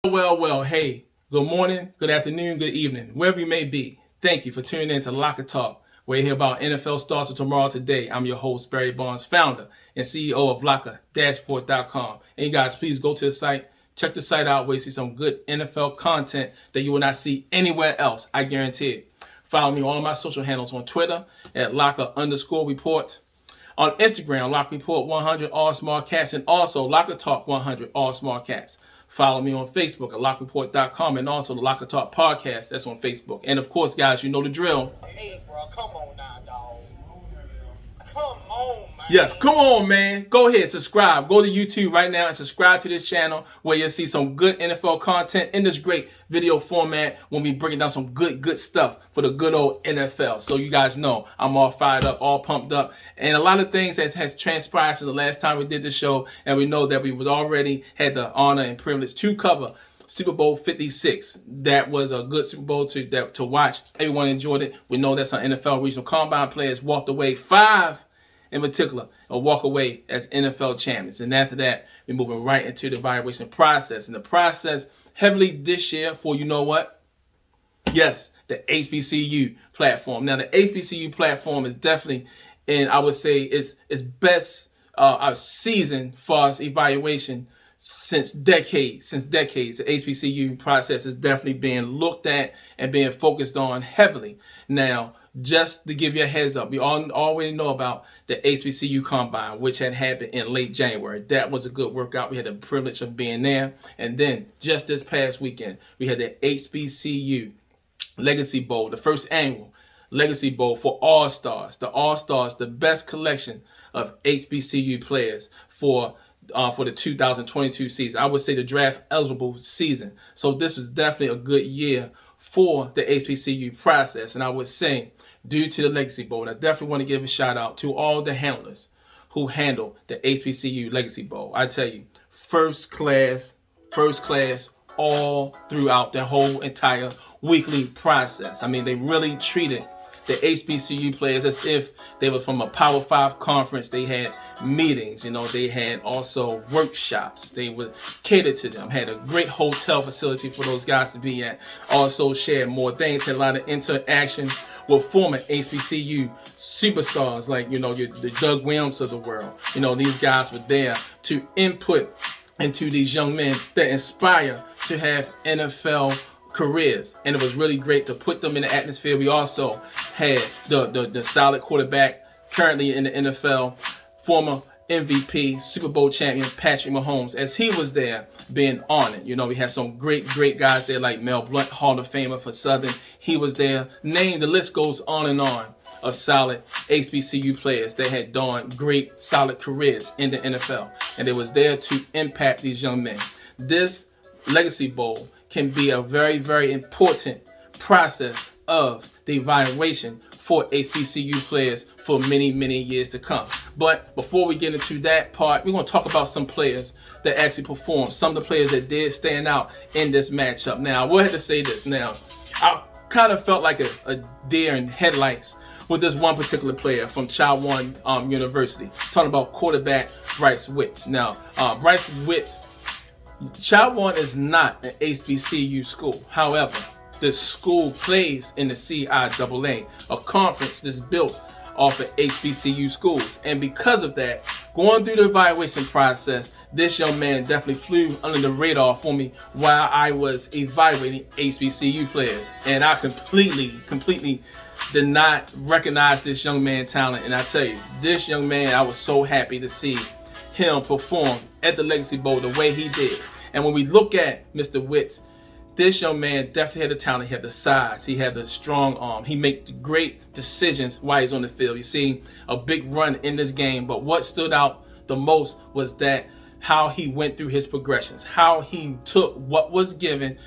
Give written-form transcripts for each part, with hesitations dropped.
Well, hey, good morning, good afternoon, good evening, wherever you may be. Thank you for tuning in to Locker Talk, where you hear about NFL stars of tomorrow today. I'm your host, Barry Bonds, founder and CEO of Locker-Report.com. And you guys, please go to the site, check the site out where you see some good NFL content that you will not see anywhere else, I guarantee it. Follow me on all my social handles on Twitter at Locker_Report. On Instagram, Locker Report 100 All Small Cats, and also Locker Talk 100 All Small Cats. Follow me on Facebook at LockerReport.com and also the Locker Talk Podcast. That's on Facebook. And of course, guys, you know the drill. Hey, bro, come on now, dog. Come on, man. Yes, come on, man. Go ahead, subscribe. Go to YouTube right now and subscribe to this channel where you'll see some good NFL content in this great video format when we breaking down some good stuff for the good old NFL. So you guys know I'm all fired up, all pumped up. And a lot of things that has transpired since the last time we did the show. And we know that we was already had the honor and privilege to cover Super Bowl 56. That was a good Super Bowl to watch. Everyone enjoyed it. We know that some NFL regional combine players walked away, 5 in particular, or walk away as NFL champions. And after that, we're moving right into the evaluation process. And the process heavily this year for, you know what? Yes, the HBCU platform. Now, the HBCU platform is definitely, and I would say it's best our season for us evaluation since decades. The HBCU process is definitely being looked at and being focused on heavily. Now, just to give you a heads up, we all already know about the HBCU Combine, which had happened in late January. That was a good workout. We had the privilege of being there. And then just this past weekend, we had the HBCU Legacy Bowl, the first annual Legacy Bowl for All-Stars. The All-Stars, the best collection of HBCU players for the 2022 season. I would say the draft eligible season. So this was definitely a good year for the HBCU process. And I would say, due to the Legacy Bowl, I definitely want to give a shout out to all the handlers who handle the HBCU Legacy Bowl. I tell you, first class, all throughout the whole entire weekly process. I mean, they really treated the HBCU players as if they were from a Power 5 conference. They had meetings, they had also workshops. They would cater to them, had a great hotel facility for those guys to be at, also shared more things, had a lot of interaction with former HBCU superstars like, the Doug Williams of the world. These guys were there to input into these young men that inspire to have NFL careers, and it was really great to put them in the atmosphere. We also had the solid quarterback currently in the NFL, former MVP, Super Bowl champion Patrick Mahomes, as he was there being honored. We had some great guys there like Mel Blount, Hall of Famer for Southern. He was there. The list goes on and on of solid HBCU players that had done great, solid careers in the NFL, and they was there to impact these young men. This Legacy Bowl can be a very important process of the evaluation for HBCU players for many years to come. But before we get into that part, we're going to talk about some players that actually performed, some of the players that did stand out in this matchup. Now, I will have to say this. Now, I kind of felt like a deer in headlights with this one particular player from Tyrone University. Talking about quarterback Bryce Witt. Now, Bryce Witt, Tyrone is not an HBCU school. However, the school plays in the CIAA, a conference that's built off of HBCU schools. And because of that, going through the evaluation process, this young man definitely flew under the radar for me while I was evaluating HBCU players. And I completely did not recognize this young man's talent. And I tell you, this young man, I was so happy to see him perform at the Legacy Bowl the way he did. And when we look at Mr. Witt, this young man definitely had the talent. He had the size. He had the strong arm. He made great decisions while he's on the field. You see a big run in this game. But what stood out the most was that how he went through his progressions, how he took what was given,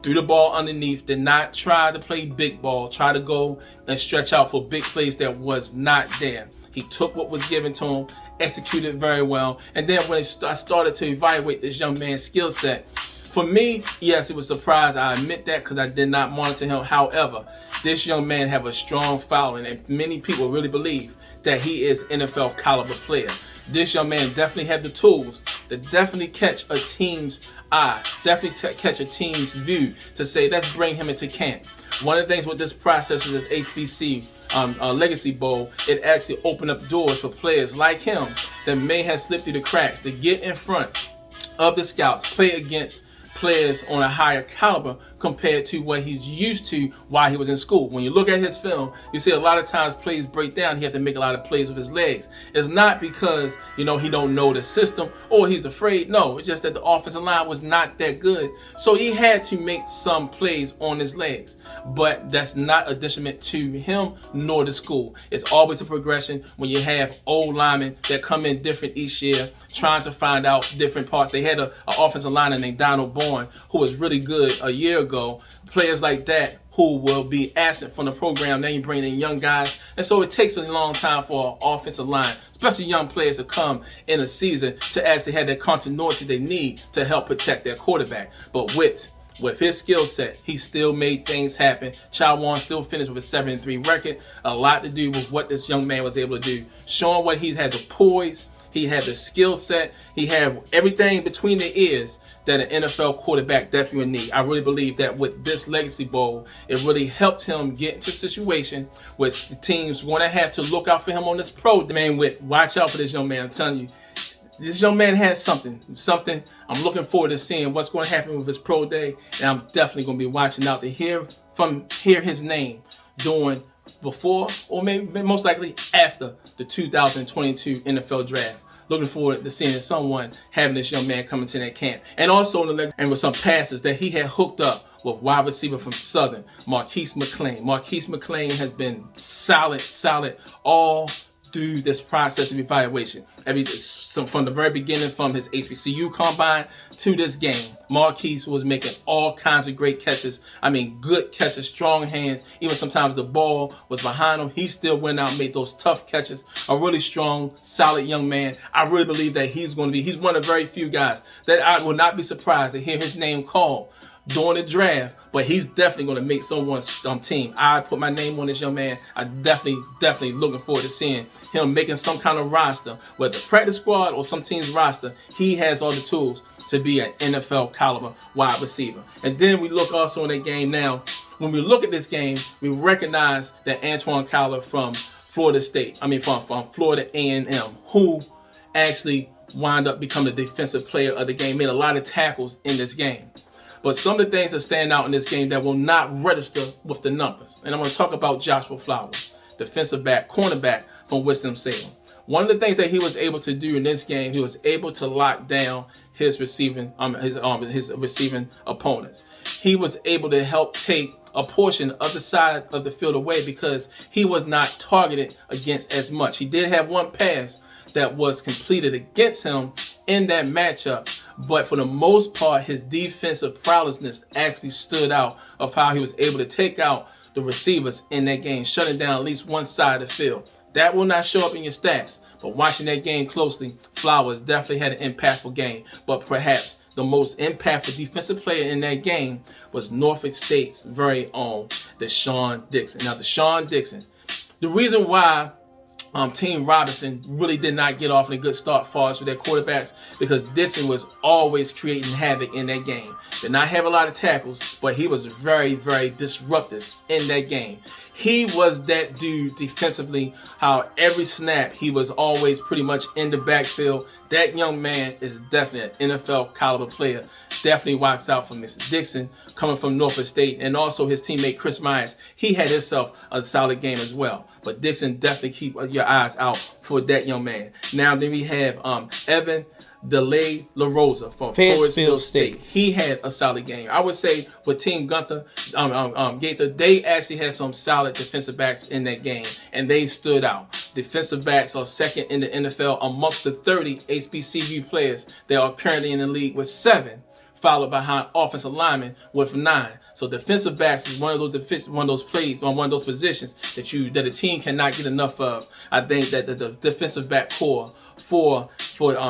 threw the ball underneath, did not try to play big ball, try to go and stretch out for big plays that was not there. He took what was given to him, executed very well. And then when I started to evaluate this young man's skill set, for me, yes, it was a surprise. I admit that because I did not monitor him. However, this young man have a strong following, and many people really believe that he is NFL caliber player. This young man definitely had the tools that definitely catch a team's eye, definitely catch a team's view to say, let's bring him into camp. One of the things with this process is this HBCU Legacy Bowl, it actually opened up doors for players like him that may have slipped through the cracks to get in front of the scouts, play against players on a higher caliber compared to what he's used to while he was in school. When you look at his film, you see a lot of times plays break down. He had to make a lot of plays with his legs. It's not because, he don't know the system or he's afraid. No, it's just that the offensive line was not that good. So he had to make some plays on his legs. But that's not a detriment to him nor the school. It's always a progression when you have old linemen that come in different each year, trying to find out different parts. They had an offensive lineman named Tyrone Bond who was really good a year ago. Players like that who will be absent from the program, then you bring in young guys. And so it takes a long time for an offensive line, especially young players, to come in a season to actually have that continuity they need to help protect their quarterback. But with his skill set, he still made things happen. Juwan still finished with a 7-3 record. A lot to do with what this young man was able to do, showing what he's had the poise, he had the skill set, he had everything between the ears that an NFL quarterback definitely would need. I really believe that with this Legacy Bowl, it really helped him get into a situation where teams want to have to look out for him on this pro. Man, watch out for this young man. I'm telling you, this young man has something. I'm looking forward to seeing what's going to happen with his pro day, and I'm definitely going to be watching out to hear his name during, before, or maybe most likely after the 2022 NFL Draft. Looking forward to seeing someone having this young man come into that camp, and also and with some passes that he had hooked up with wide receiver from Southern, Marquise McClain. Marquise McClain has been solid all through this process of evaluation. From the very beginning, from his HBCU Combine to this game, Marquise was making all kinds of great catches. I mean, good catches, strong hands. Even sometimes the ball was behind him, he still went out and made those tough catches. A really strong, solid young man. I really believe that he's one of the very few guys that I will not be surprised to hear his name called during the draft, but he's definitely going to make someone's team. I put my name on this young man. I definitely looking forward to seeing him making some kind of roster, whether practice squad or some team's roster. He has all the tools to be an NFL caliber wide receiver. And then we look also in that game now. When we look at this game, we recognize that Antoine Kyler from Florida State, from Florida A&M, who actually wound up becoming the defensive player of the game, made a lot of tackles in this game. But some of the things that stand out in this game that will not register with the numbers. And I'm going to talk about Joshua Flowers, defensive back, cornerback from Winston-Salem. One of the things that he was able to do in this game, he was able to lock down his receiving opponents. He was able to help take a portion of the side of the field away because he was not targeted against as much. He did have one pass that was completed against him in that matchup, but for the most part, his defensive prowess actually stood out of how he was able to take out the receivers in that game, shutting down at least one side of the field. That will not show up in your stats, but watching that game closely, Flowers definitely had an impactful game. But perhaps the most impactful defensive player in that game was Norfolk State's very own Desean Dixon. Now, Desean Dixon, the reason why Team Robinson really did not get off in a good start far as with their quarterbacks, because Dixon was always creating havoc in that game. Did not have a lot of tackles, but he was very disruptive in that game. He was that dude defensively, how every snap he was always pretty much in the backfield. That young man is definitely an NFL caliber player. Definitely watch out for Mr. Dixon coming from Norfolk State, and also his teammate Chris Myers. He had himself a solid game as well. But Dixon, definitely keep your eyes out for that young man. Now then we have Evan DeLay La Rosa from Forestville State. He had a solid game. I would say with Team Gaither, they actually had some solid defensive backs in that game, and they stood out. Defensive backs are second in the NFL amongst the 30 HBCU players that are currently in the league with 7, followed behind offensive linemen with 9. So defensive backs is one of those plays on one of those positions that a team cannot get enough of. I think that the defensive back core for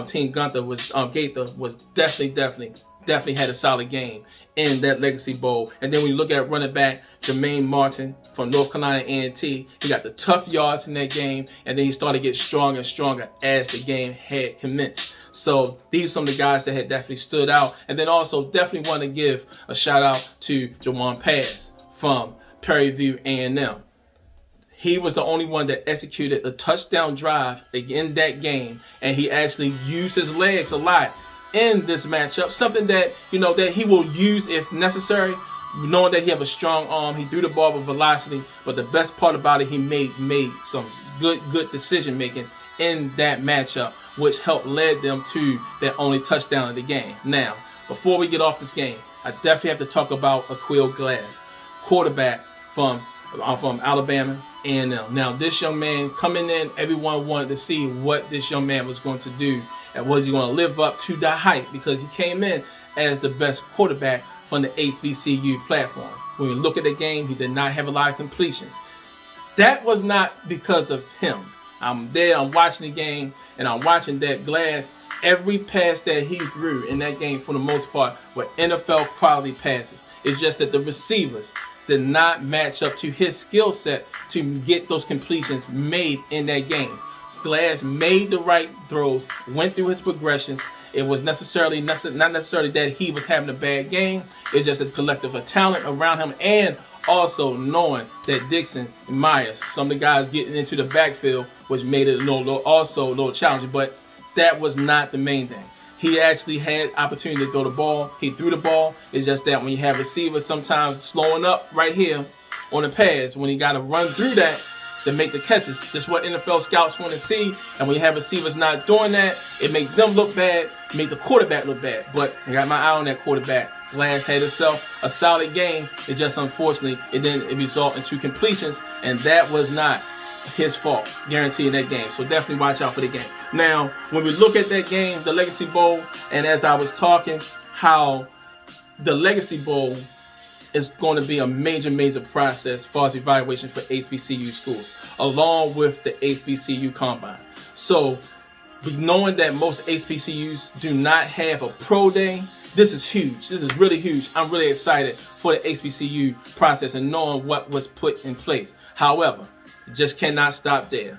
Team Gaither was definitely had a solid game in that Legacy Bowl. And then when you look at running back Jermaine Martin from North Carolina A&T, he got the tough yards in that game, and then he started to get stronger and stronger as the game had commenced. So these are some of the guys that had definitely stood out. And then also definitely want to give a shout out to Juwan Paz from Prairie View A&M. He was the only one that executed a touchdown drive in that game, and he actually used his legs a lot in this matchup, something that, you know, that he will use if necessary, knowing that he have a strong arm. He threw the ball with velocity, but the best part about it, he made some good decision making in that matchup, which helped lead them to their only touchdown of the game. Now, before we get off this game, I definitely have to talk about Aqeel Glass, quarterback from Alabama A&M. Now, this young man coming in, everyone wanted to see what this young man was going to do and was he going to live up to the hype, because he came in as the best quarterback from the HBCU platform. When you look at the game, he did not have a lot of completions. That was not because of him. I'm there, I'm watching the game, and I'm watching that Glass. Every pass that he threw in that game, for the most part, were NFL quality passes. It's just that the receivers did not match up to his skill set to get those completions made in that game. Glass made the right throws, went through his progressions. It was not necessarily that he was having a bad game. It's just a collective of talent around him, and also knowing that Dixon and Myers, some of the guys getting into the backfield, which made it also a little challenging, but that was not the main thing. He actually had opportunity to throw the ball. He threw the ball. It's just that when you have receivers sometimes slowing up right here on the pass, when you got to run through that to make the catches. This is what NFL scouts want to see. And when you have receivers not doing that, it makes them look bad, make the quarterback look bad. But I got my eye on that quarterback. Glass had himself a solid game. It just, unfortunately, it didn't result in 2 completions, and that was not his fault, guaranteeing that game. So definitely watch out for the game. Now, when we look at that game, the Legacy Bowl, and as I was talking, how the Legacy Bowl is going to be a major process as far as evaluation for HBCU schools, along with the HBCU Combine. So, knowing that most HBCUs do not have a pro day, this is huge. This is really huge. I'm really excited for the HBCU process and knowing what was put in place. However, it just cannot stop there.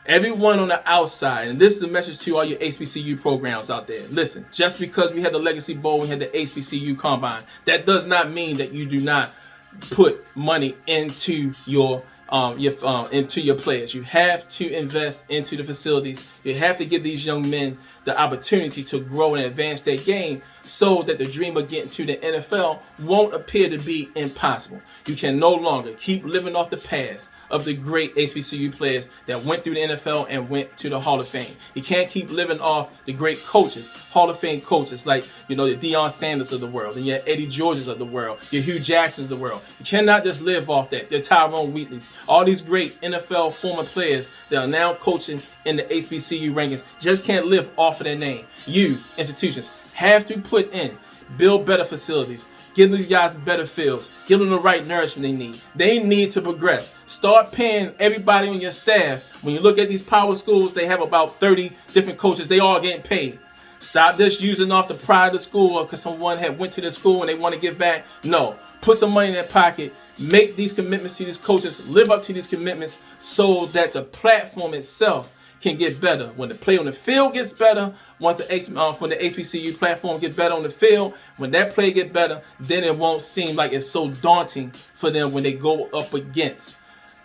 Everyone on the outside, and this is a message to all your HBCU programs out there. Listen, just because we had the Legacy Bowl, we had the HBCU Combine, that does not mean that you do not put money into your players. You have to invest into the facilities. You have to give these young men the opportunity to grow and advance their game so that the dream of getting to the NFL won't appear to be impossible. You can no longer keep living off the past of the great HBCU players that went through the NFL and went to the Hall of Fame. You can't keep living off the great coaches, Hall of Fame coaches like, the Deion Sanders of the world, and your Eddie Georges of the world, your Hugh Jacksons of the world. You cannot just live off that. They're Tyrone Wheatleys. All these great NFL former players that are now coaching in the HBCU rankings just can't live off of their name. You, institutions, have to put in, build better facilities, give these guys better fields, give them the right nourishment they need. They need to progress. Start paying everybody on your staff. When you look at these power schools, they have about 30 different coaches. They all getting paid. Stop just using off the pride of the school or because someone had went to the school and they want to give back. No, put some money in their pocket. Make these commitments to these coaches. Live up to these commitments so that the platform itself can get better. When the play on the field gets better, once the HBCU platform gets better on the field, when that play gets better, then it won't seem like it's so daunting for them when they go up against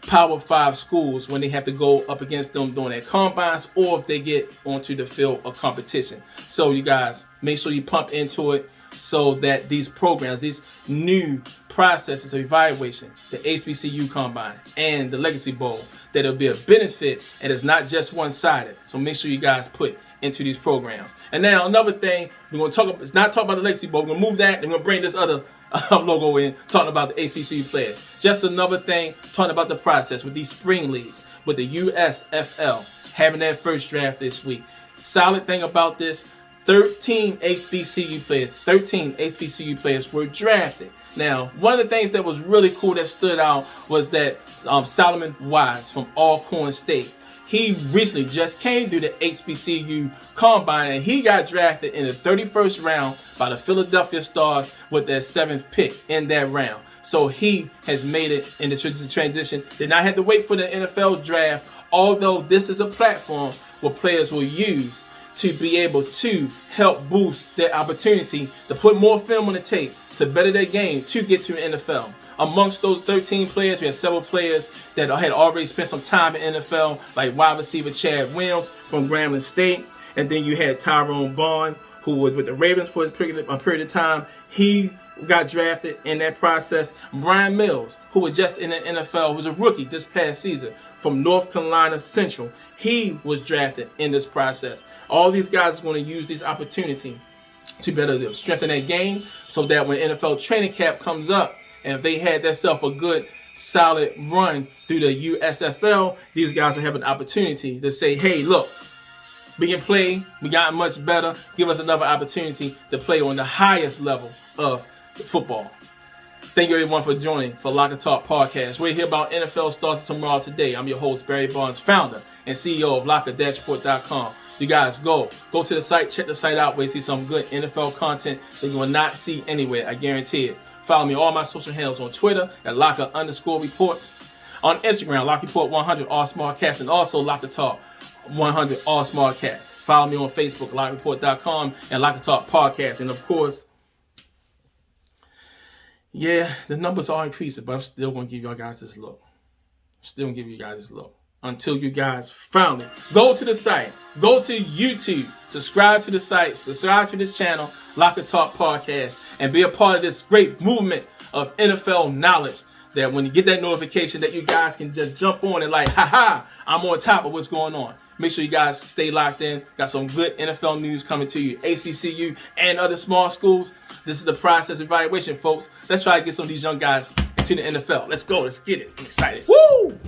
Power 5 schools, when they have to go up against them during their combines or if they get onto the field of competition. So you guys, make sure you pump into it so that these programs, these new processes of evaluation, the HBCU Combine and the Legacy Bowl, that it'll be a benefit and it's not just one-sided. So make sure you guys put into these programs. And now another thing we're going to talk about, it's not talking about the Legacy Bowl. We're going to move that and we're going to bring this other logo in, talking about the HBCU players. Just another thing, talking about the process with these spring leagues, with the USFL having their first draft this week. Solid thing about this, 13 HBCU players were drafted. Now, one of the things that was really cool that stood out was that Solomon Wise from Alcorn State, he recently just came through the HBCU Combine and he got drafted in the 31st round by the Philadelphia Stars with their 7th pick in that round. So he has made it in the transition. Did not have to wait for the NFL draft, although this is a platform where players will use to be able to help boost their opportunity to put more film on the tape, to better their game, to get to the NFL. Amongst those 13 players, we had several players that had already spent some time in the NFL, like wide receiver Chad Williams from Grambling State. And then you had Tyrone Bond, who was with the Ravens for a period of time. He got drafted in that process. Brian Mills, who was just in the NFL, was a rookie this past season from North Carolina Central. He was drafted in this process. All these guys are going to use this opportunity to better strengthen their game so that when NFL training camp comes up, and if they had themselves a good, solid run through the USFL, these guys will have an opportunity to say, hey, look, we can play, we got much better, give us another opportunity to play on the highest level of football. Thank you everyone for joining for Locker Talk Podcast. We're here about NFL starts tomorrow today. I'm your host, Barry Barnes, founder and CEO of Locker-Report.com. You guys go to the site, check the site out where you see some good NFL content that you will not see anywhere, I guarantee it. Follow me on all my social handles on Twitter at Locker_reports. On Instagram, LockerReport100, all small caps, and also Locker Talk 100, all small caps. Follow me on Facebook, LockerReport.com, and Locker Talk Podcast. And of course, yeah, the numbers are increasing, but I'm still going to give y'all guys this look. Until you guys found it. Go to the site. Go to YouTube. Subscribe to the site. Subscribe to this channel, Locker Talk Podcast, and be a part of this great movement of NFL knowledge that when you get that notification that you guys can just jump on and like, haha, I'm on top of what's going on. Make sure you guys stay locked in. Got some good NFL news coming to you. HBCU and other small schools. This is the process evaluation, folks. Let's try to get some of these young guys into the NFL. Let's go. Let's get it. I'm excited. Woo!